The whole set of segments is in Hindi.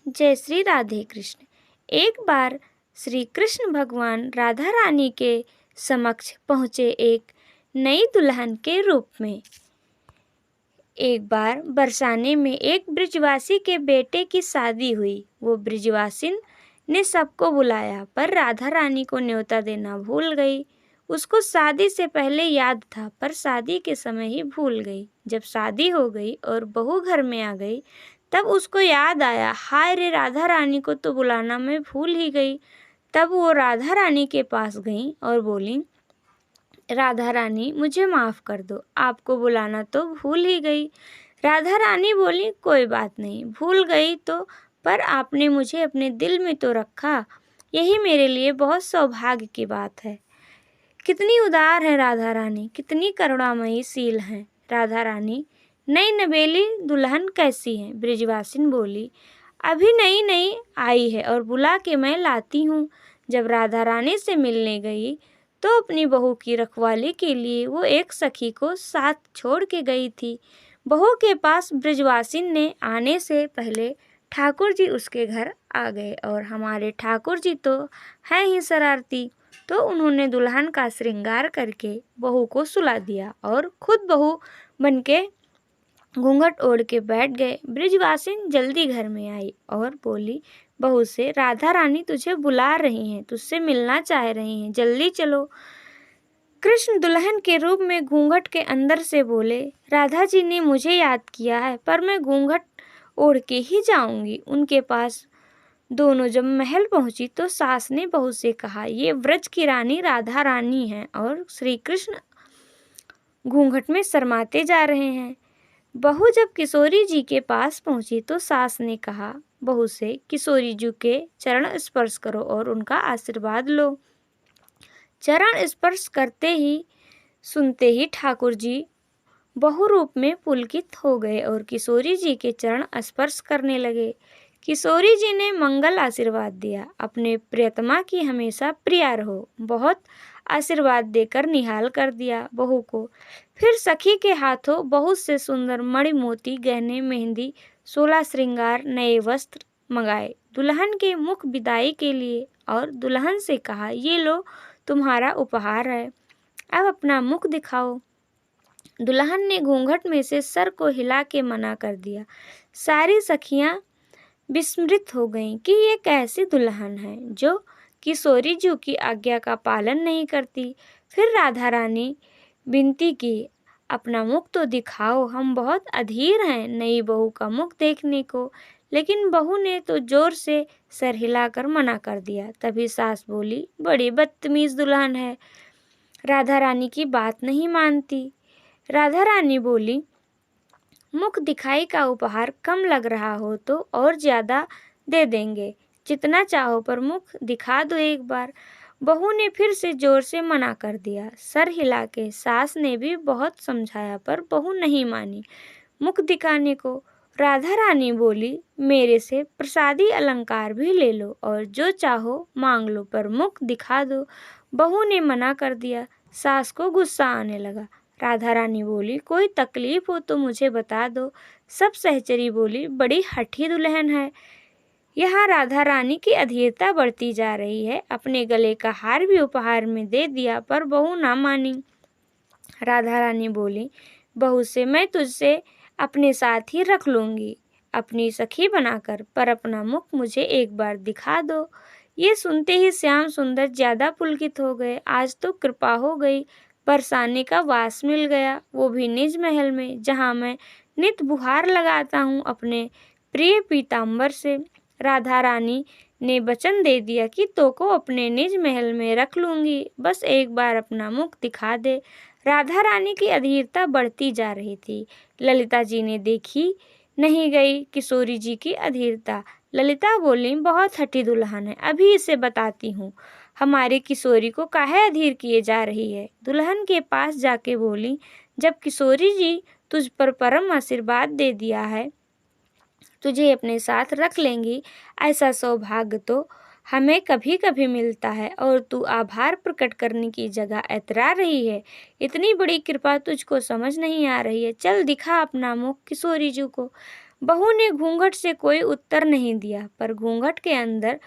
जय श्री राधे कृष्ण। एक बार श्री कृष्ण भगवान राधा रानी के समक्ष पहुँचे एक नई दुल्हन के रूप में। एक बार बरसाने में एक ब्रिजवासी के बेटे की शादी हुई। वो ब्रिजवासिन ने सबको बुलाया, पर राधा रानी को न्योता देना भूल गई। उसको शादी से पहले याद था, पर शादी के समय ही भूल गई। जब शादी हो गई और बहू घर में आ गई, तब उसको याद आया, हाय रे, राधा रानी को तो बुलाना मैं भूल ही गई। तब वो राधा रानी के पास गई और बोली, राधा रानी मुझे माफ़ कर दो, आपको बुलाना तो भूल ही गई। राधा रानी बोली, कोई बात नहीं, भूल गई तो, पर आपने मुझे अपने दिल में तो रखा, यही मेरे लिए बहुत सौभाग्य की बात है। कितनी उदार है राधा रानी, कितनी करुणामयी शील है राधा रानी। नई नवेली दुल्हन कैसी है? ब्रिजवासिन बोली, अभी नई नई आई है और बुला के मैं लाती हूँ। जब राधा रानी से मिलने गई तो अपनी बहू की रखवाली के लिए वो एक सखी को साथ छोड़ के गई थी। बहू के पास ब्रिजवासिन ने आने से पहले ठाकुर जी उसके घर आ गए, और हमारे ठाकुर जी तो हैं ही शरारती, तो उन्होंने दुल्हन का श्रृंगार करके बहू को सुला दिया और खुद बहू बनके घूंघट ओढ़ के बैठ गए। ब्रिजवासिन जल्दी घर में आई और बोली बहू से, राधा रानी तुझे बुला रही हैं, तुझसे मिलना चाह रही हैं, जल्दी चलो। कृष्ण दुल्हन के रूप में घूंघट के अंदर से बोले, राधा जी ने मुझे याद किया है, पर मैं घूंघट ओढ़ के ही जाऊंगी। उनके पास दोनों जब महल पहुंची तो सास ने बहू से कहा, ये व्रज की रानी राधा रानी है और श्री कृष्ण घूंघट में शर्माते जा रहे हैं। बहू जब किशोरी जी के पास पहुंची तो सास ने कहा बहू से, किशोरी जी के चरण स्पर्श करो और उनका आशीर्वाद लो। चरण स्पर्श करते ही सुनते ही ठाकुर जी बहु रूप में पुलकित हो गए और किशोरी जी के चरण स्पर्श करने लगे। किशोरी जी ने मंगल आशीर्वाद दिया, अपने प्रियतमा की हमेशा प्रिया रहो, बहुत आशीर्वाद देकर निहाल कर दिया बहू को। फिर सखी के हाथों बहुत से सुंदर मणि मोती गहने, मेहंदी, 16 श्रृंगार, नए वस्त्र मंगाए दुल्हन के मुख विदाई के लिए, और दुल्हन से कहा, ये लो तुम्हारा उपहार है, अब अपना मुख दिखाओ। दुल्हन ने घूंघट में से सर को हिला के मना कर दिया। सारी सखियां विस्मृत हो गईं कि ये कैसी दुल्हन है जो किशोरी जी की आज्ञा का पालन नहीं करती। फिर राधा रानी विनती की, अपना मुख तो दिखाओ, हम बहुत अधीर हैं नई बहू का मुख देखने को। लेकिन बहू ने तो जोर से सर हिलाकर मना कर दिया। तभी सास बोली, बड़ी बदतमीज दुल्हन है, राधा रानी की बात नहीं मानती। राधा रानी बोली, मुख दिखाई का उपहार कम लग रहा हो तो और ज़्यादा दे देंगे, जितना चाहो पर मुख दिखा दो एक बार। बहू ने फिर से जोर से मना कर दिया। सर हिला के सास ने भी बहुत समझाया, पर बहू नहीं मानी मुख दिखाने को। राधा रानी बोली, मेरे से प्रसादी अलंकार भी ले लो और जो चाहो मांग लो, पर मुख दिखा दो। बहू ने मना कर दिया। सास को गुस्सा आने लगा। राधा रानी बोली, कोई तकलीफ हो तो मुझे बता दो। सब सहचरी बोली, बड़ी हठी दुल्हन है। यहाँ राधा रानी की अधीरता बढ़ती जा रही है। अपने गले का हार भी उपहार में दे दिया, पर बहू ना मानी। राधा रानी बोली बहू से, मैं तुझसे अपने साथ ही रख लूँगी, अपनी सखी बनाकर, पर अपना मुख मुझे एक बार दिखा दो। ये सुनते ही श्याम सुंदर ज़्यादा पुलकित हो गए। आज तो कृपा हो गई, बरसाने का वास मिल गया, वो भी निज महल में, जहाँ मैं नित बुहार लगाता हूँ अपने प्रिय पीताम्बर से। राधा रानी ने वचन दे दिया कि तो को अपने निज महल में रख लूँगी, बस एक बार अपना मुख दिखा दे। राधा रानी की अधीरता बढ़ती जा रही थी। ललिता जी ने देखी नहीं गई किशोरी जी की अधीरता। ललिता बोली, बहुत हठी दुल्हन है, अभी इसे बताती हूँ, हमारी किशोरी को काहे अधीर किए जा रही है। दुल्हन के पास जाके बोली, जब किशोरी जी तुझ पर परम आशीर्वाद दे दिया है, तुझे अपने साथ रख लेंगी, ऐसा सौभाग्य तो हमें कभी कभी मिलता है, और तू आभार प्रकट करने की जगह इतरा रही है। इतनी बड़ी कृपा तुझको समझ नहीं आ रही है। चल दिखा अपना मुख किशोरी जी को। बहू ने घूंघट से कोई उत्तर नहीं दिया, पर घूंघट के अंदर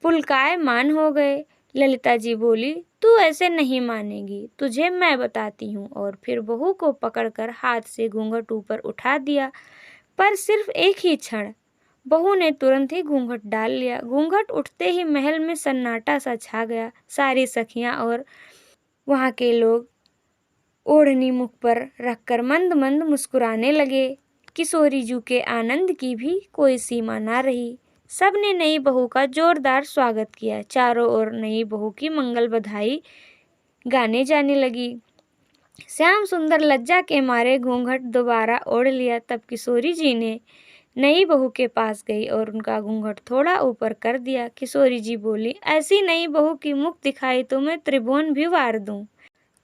पुलकायमान हो गए। ललिता जी बोली, तू ऐसे नहीं मानेगी, तुझे मैं बताती हूँ। और फिर बहू को पकड़कर हाथ से घूंघट ऊपर उठा दिया, पर सिर्फ एक ही क्षण। बहू ने तुरंत ही घूंघट डाल लिया। घूंघट उठते ही महल में सन्नाटा सा छा गया। सारी सखियां और वहां के लोग ओढ़नी मुख पर रखकर मंद मंद मुस्कुराने लगे। किशोरी जू के आनंद की भी कोई सीमा ना रही। सबने नई बहू का जोरदार स्वागत किया। चारों ओर नई बहू की मंगल बधाई गाने जाने लगी। श्याम सुंदर लज्जा के मारे घूंघट दोबारा ओढ़ लिया। तब किशोरी जी ने नई बहू के पास गई और उनका घूंघट थोड़ा ऊपर कर दिया। किशोरी जी बोली, ऐसी नई बहू की मुख दिखाई तो मैं त्रिभुवन भी वार दूं।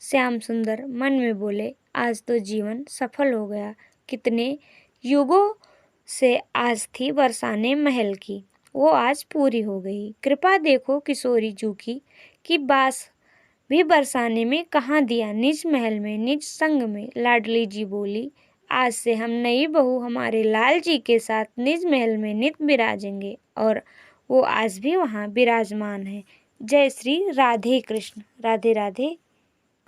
श्याम सुंदर मन में बोले, आज तो जीवन सफल हो गया। कितने युगों से आस थी बरसाने महल की, वो आज पूरी हो गई। कृपा देखो किशोरी जू की कि बास भी बरसाने में कहाँ दिया, निज महल में, निज संग में। लाडली जी बोली, आज से हम नई बहू हमारे लाल जी के साथ निज महल में नित विराजेंगे, और वो आज भी वहाँ विराजमान है। जय श्री राधे कृष्ण। राधे राधे।